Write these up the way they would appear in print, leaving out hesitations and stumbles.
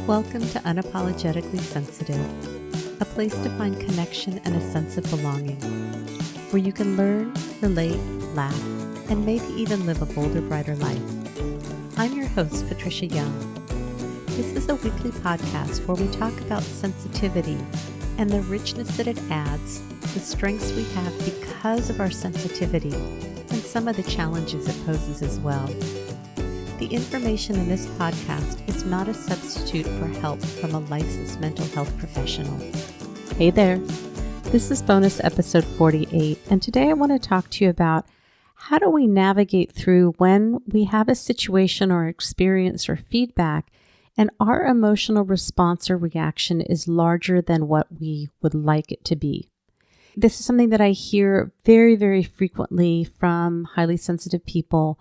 Welcome to Unapologetically Sensitive, a place to find connection and a sense of belonging, where you can learn, relate, laugh, and maybe even live a bolder, brighter life. I'm your host, Patricia Young. This is a weekly podcast where we talk about sensitivity and the richness that it adds, the strengths we have because of our sensitivity, and some of the challenges it poses as well. The information in this podcast is not a substitute for help from a licensed mental health professional. Hey there, this is bonus episode 48, and today I want to talk to you about how do we navigate through when we have a situation or experience or feedback and our emotional response or reaction is larger than what we would like it to be. This is something that I hear very, very frequently from highly sensitive people,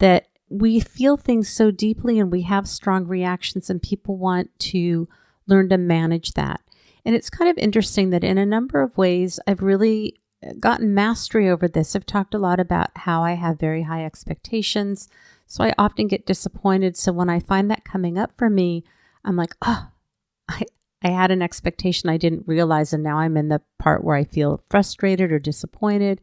that we feel things so deeply and we have strong reactions and people want to learn to manage that. And it's kind of interesting that in a number of ways, I've really gotten mastery over this. I've talked a lot about how I have very high expectations. So I often get disappointed. So when I find that coming up for me, I'm like, I had an expectation I didn't realize. And now I'm in the part where I feel frustrated or disappointed.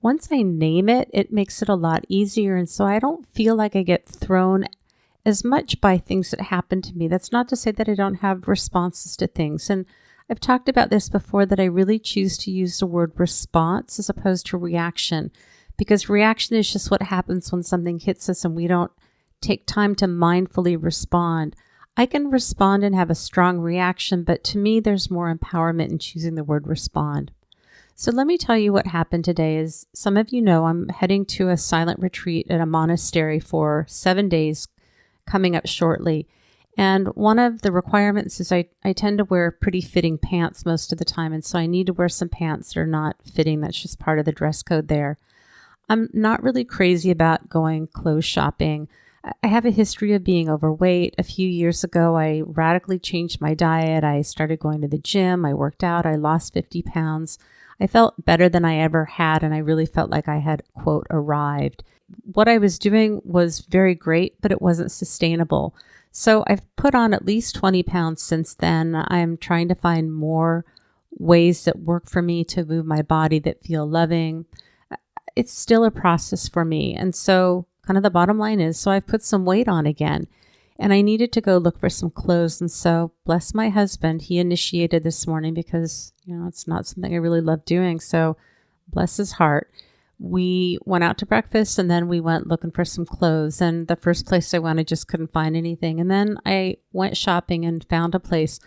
Once I name it, it makes it a lot easier. And so I don't feel like I get thrown as much by things that happen to me. That's not to say that I don't have responses to things. And I've talked about this before, that I really choose to use the word response as opposed to reaction, because reaction is just what happens when something hits us and we don't take time to mindfully respond. I can respond and have a strong reaction, but to me, there's more empowerment in choosing the word respond. So let me tell you what happened today. As some of you know, I'm heading to a silent retreat at a monastery for 7 days coming up shortly. And one of the requirements is I tend to wear pretty fitting pants most of the time. And so I need to wear some pants that are not fitting. That's just part of the dress code there. I'm not really crazy about going clothes shopping. I have a history of being overweight. A few years ago, I radically changed my diet. I started going to the gym. I worked out. I lost 50 pounds. I felt better than I ever had, and I really felt like I had, quote, arrived. What I was doing was very great, but it wasn't sustainable. So I've put on at least 20 pounds since then. I'm trying to find more ways that work for me to move my body that feel loving. It's still a process for me. And so kind of the bottom line is, so I've put some weight on again. And I needed to go look for some clothes. And so, bless my husband, he initiated this morning because, it's not something I really love doing. So, bless his heart. We went out to breakfast and then we went looking for some clothes. And the first place I went, I just couldn't find anything. And then I went shopping and found a place.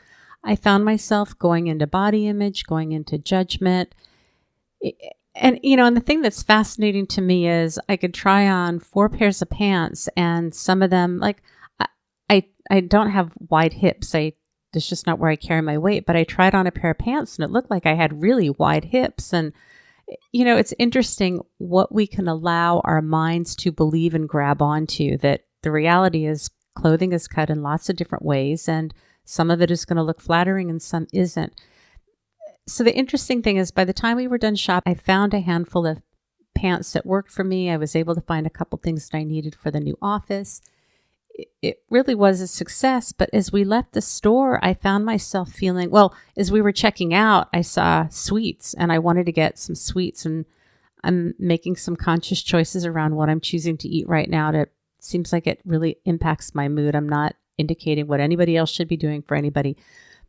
I found myself going into body image, going into judgment. And the thing that's fascinating to me is I could try on 4 pairs of pants, and some of them, like, I don't have wide hips. That's just not where I carry my weight, but I tried on a pair of pants and it looked like I had really wide hips. And, it's interesting what we can allow our minds to believe and grab onto, that the reality is clothing is cut in lots of different ways, and some of it is going to look flattering and some isn't. So the interesting thing is, by the time we were done shopping, I found a handful of pants that worked for me. I was able to find a couple things that I needed for the new office. It really was a success. But as we left the store, I found myself feeling, as we were checking out, I saw sweets and I wanted to get some sweets, and I'm making some conscious choices around what I'm choosing to eat right now. It seems like it really impacts my mood. I'm not indicating what anybody else should be doing for anybody.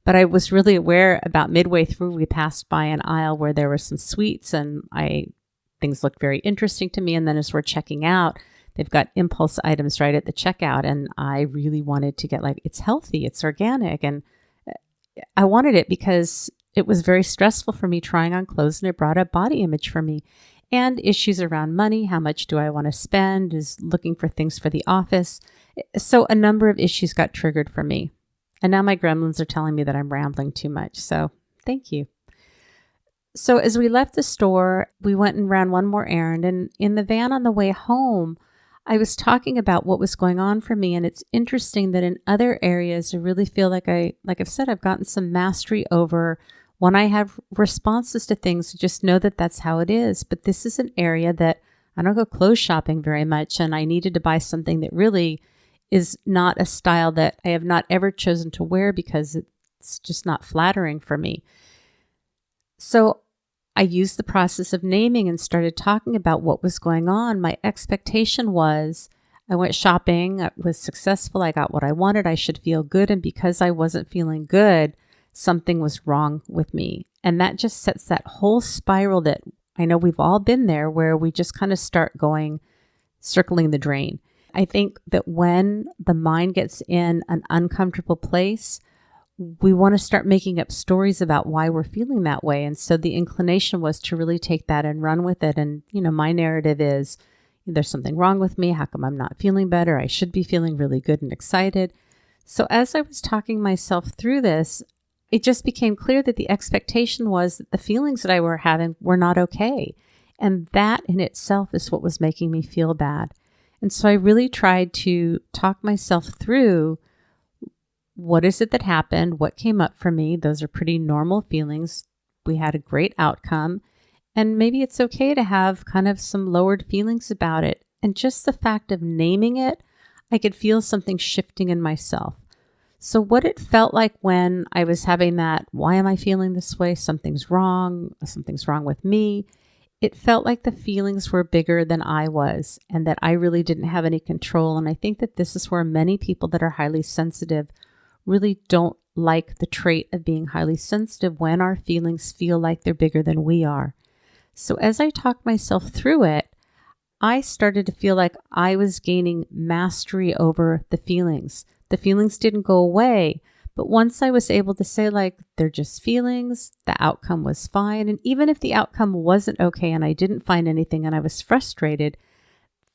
But I was really aware about midway through, we passed by an aisle where there were some sweets and things looked very interesting to me. And then as we're checking out, they've got impulse items right at the checkout. And I really wanted to get, it's healthy, it's organic. And I wanted it because it was very stressful for me trying on clothes, and it brought up body image for me. And issues around money. How much do I want to spend? Is looking for things for the office. So a number of issues got triggered for me. And now my gremlins are telling me that I'm rambling too much. So thank you. So as we left the store, we went and ran one more errand. And in the van on the way home, I was talking about what was going on for me. And it's interesting that in other areas, I really feel like I've said, I've gotten some mastery over when I have responses to things. Just know that that's how it is. But this is an area that I don't go clothes shopping very much. And I needed to buy something that really is not a style that I have not ever chosen to wear because it's just not flattering for me. So I used the process of naming and started talking about what was going on. My expectation was I went shopping, I was successful, I got what I wanted, I should feel good. And because I wasn't feeling good, something was wrong with me. And that just sets that whole spiral that I know we've all been there, where we just kind of start going, circling the drain. I think that when the mind gets in an uncomfortable place, we want to start making up stories about why we're feeling that way. And so the inclination was to really take that and run with it. And, my narrative is, there's something wrong with me. How come I'm not feeling better? I should be feeling really good and excited. So as I was talking myself through this, it just became clear that the expectation was that the feelings that I were having were not okay. And that in itself is what was making me feel bad. And so I really tried to talk myself through, what is it that happened? What came up for me? Those are pretty normal feelings. We had a great outcome. And maybe it's okay to have kind of some lowered feelings about it. And just the fact of naming it, I could feel something shifting in myself. So what it felt like when I was having that, why am I feeling this way? Something's wrong with me. It felt like the feelings were bigger than I was, and that I really didn't have any control. And I think that this is where many people that are highly sensitive really don't like the trait of being highly sensitive, when our feelings feel like they're bigger than we are. So as I talked myself through it, I started to feel like I was gaining mastery over the feelings. The feelings didn't go away, but once I was able to say, like, they're just feelings, the outcome was fine. And even if the outcome wasn't okay and I didn't find anything and I was frustrated,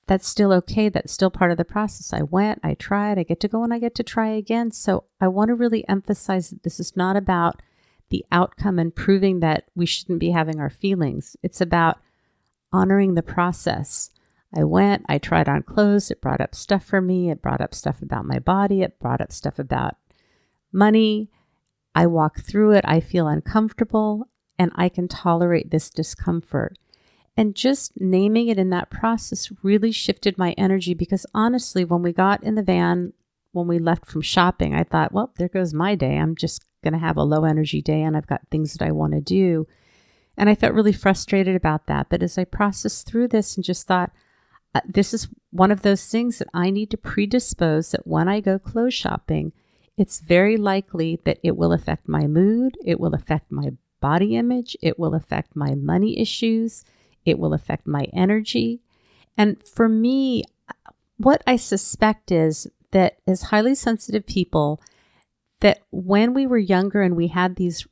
that's still okay. That's still part of the process. I went, I tried, I get to go and I get to try again. So I want to really emphasize that this is not about the outcome and proving that we shouldn't be having our feelings. It's about honoring the process. I went, I tried on clothes. It brought up stuff for me. It brought up stuff about my body. It brought up stuff about money. I walk through it. I feel uncomfortable and I can tolerate this discomfort. And just naming it in that process really shifted my energy, because honestly, when we got in the van, when we left from shopping, I thought, well, there goes my day. I'm just going to have a low energy day and I've got things that I want to do. And I felt really frustrated about that. But as I processed through this and just thought, this is one of those things that I need to predispose, that when I go clothes shopping, it's very likely that it will affect my mood. It will affect my body image. It will affect my money issues. It will affect my energy. And for me, what I suspect is that as highly sensitive people, that when we were younger and we had these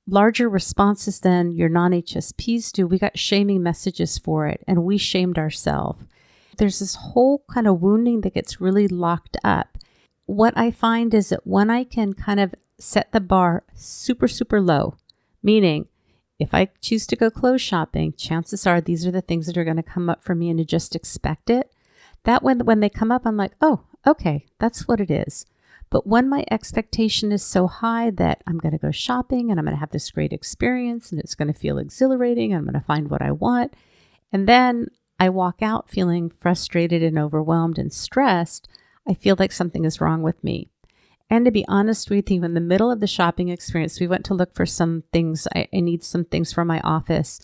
larger responses than your non-HSPs do, we got shaming messages for it and we shamed ourselves. There's this whole kind of wounding that gets really locked up. What I find is that when I can kind of set the bar super, super low, meaning if I choose to go clothes shopping, chances are these are the things that are going to come up for me, and to just expect it. That when they come up, I'm like, oh, okay, that's what it is. But when my expectation is so high that I'm going to go shopping and I'm going to have this great experience and it's going to feel exhilarating and I'm going to find what I want, and then I walk out feeling frustrated and overwhelmed and stressed, I feel like something is wrong with me. And to be honest with you, in the middle of the shopping experience, we went to look for some things. I need some things for my office.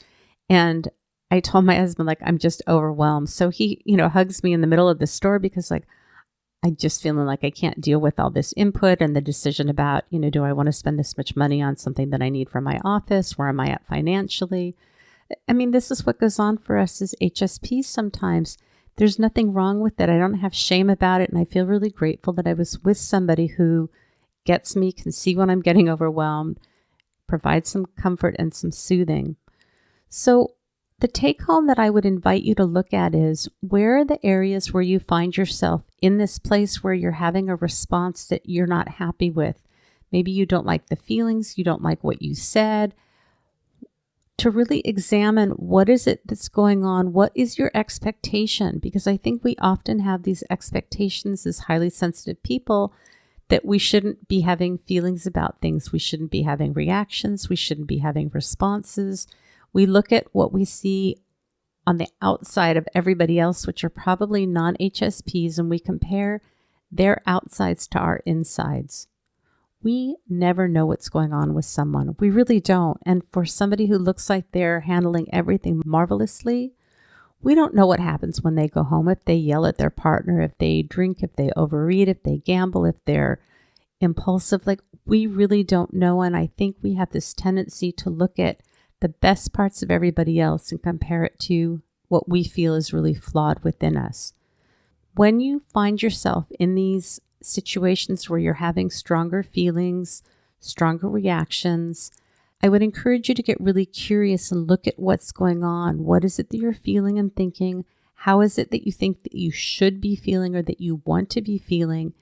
And I told my husband, like, I'm just overwhelmed. So he, hugs me in the middle of the store, because I'm just feeling like I can't deal with all this input and the decision about, do I want to spend this much money on something that I need for my office? Where am I at financially? I mean, this is what goes on for us as HSPs sometimes. There's nothing wrong with it. I don't have shame about it. And I feel really grateful that I was with somebody who gets me, can see when I'm getting overwhelmed, provides some comfort and some soothing. So the take home that I would invite you to look at is, where are the areas where you find yourself in this place where you're having a response that you're not happy with? Maybe you don't like the feelings, you don't like what you said. To really examine, what is it that's going on? What is your expectation? Because I think we often have these expectations as highly sensitive people that we shouldn't be having feelings about things. We shouldn't be having reactions. We shouldn't be having responses. We look at what we see on the outside of everybody else, which are probably non-HSPs, and we compare their outsides to our insides. We never know what's going on with someone. We really don't. And for somebody who looks like they're handling everything marvelously, we don't know what happens when they go home, if they yell at their partner, if they drink, if they overeat, if they gamble, if they're impulsive. Like, we really don't know. And I think we have this tendency to look at the best parts of everybody else and compare it to what we feel is really flawed within us. When you find yourself in these situations where you're having stronger feelings, stronger reactions, I would encourage you to get really curious and look at what's going on. What is it that you're feeling and thinking? How is it that you think that you should be feeling or that you want to be feeling?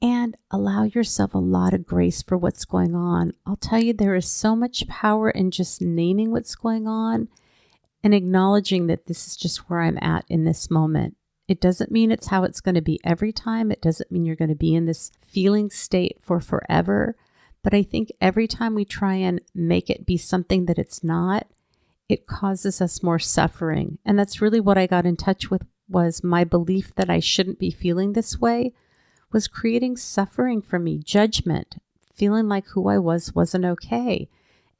And allow yourself a lot of grace for what's going on. I'll tell you, there is so much power in just naming what's going on and acknowledging that this is just where I'm at in this moment. It doesn't mean it's how it's going to be every time. It doesn't mean you're going to be in this feeling state for forever. But I think every time we try and make it be something that it's not, it causes us more suffering. And that's really what I got in touch with, was my belief that I shouldn't be feeling this way was creating suffering for me, judgment, feeling like who I was wasn't okay.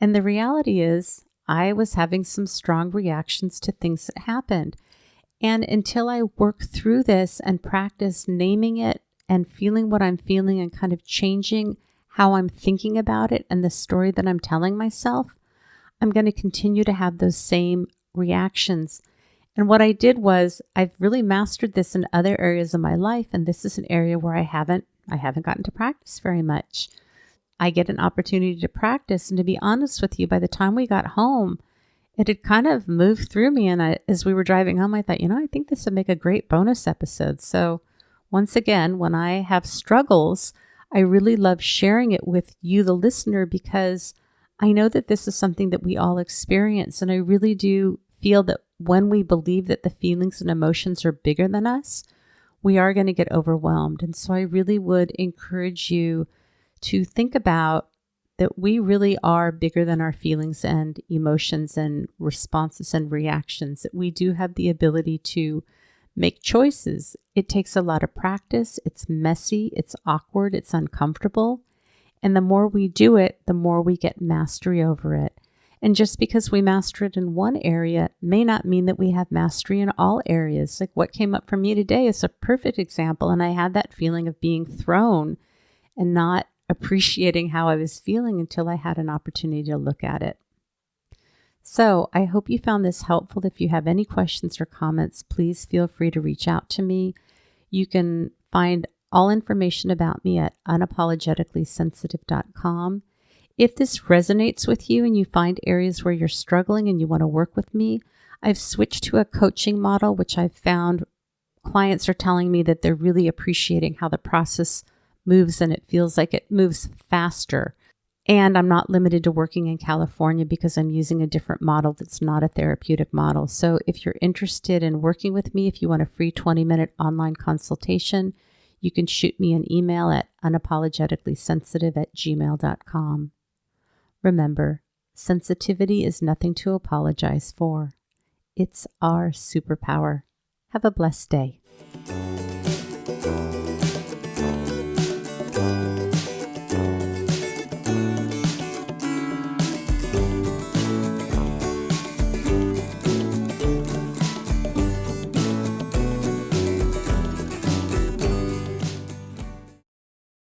And the reality is I was having some strong reactions to things that happened. And until I work through this and practice naming it and feeling what I'm feeling and kind of changing how I'm thinking about it and the story that I'm telling myself, I'm going to continue to have those same reactions. And what I did was I've really mastered this in other areas of my life. And this is an area where I haven't gotten to practice very much. I get an opportunity to practice. And to be honest with you, by the time we got home, it had kind of moved through me. And as we were driving home, I thought, I think this would make a great bonus episode. So once again, when I have struggles, I really love sharing it with you, the listener, because I know that this is something that we all experience. And I really do feel that when we believe that the feelings and emotions are bigger than us, we are going to get overwhelmed. And so I really would encourage you to think about that we really are bigger than our feelings and emotions and responses and reactions, that we do have the ability to make choices. It takes a lot of practice. It's messy. It's awkward. It's uncomfortable. And the more we do it, the more we get mastery over it. And just because we master it in one area may not mean that we have mastery in all areas. Like what came up for me today is a perfect example. And I had that feeling of being thrown and not appreciating how I was feeling until I had an opportunity to look at it. So I hope you found this helpful. If you have any questions or comments, please feel free to reach out to me. You can find all information about me at unapologeticallysensitive.com. If this resonates with you and you find areas where you're struggling and you want to work with me, I've switched to a coaching model, which I've found clients are telling me that they're really appreciating how the process moves and it feels like it moves faster. And I'm not limited to working in California because I'm using a different model that's not a therapeutic model. So if you're interested in working with me, if you want a free 20-minute online consultation, you can shoot me an email at unapologeticallysensitive@gmail.com. Remember, sensitivity is nothing to apologize for. It's our superpower. Have a blessed day.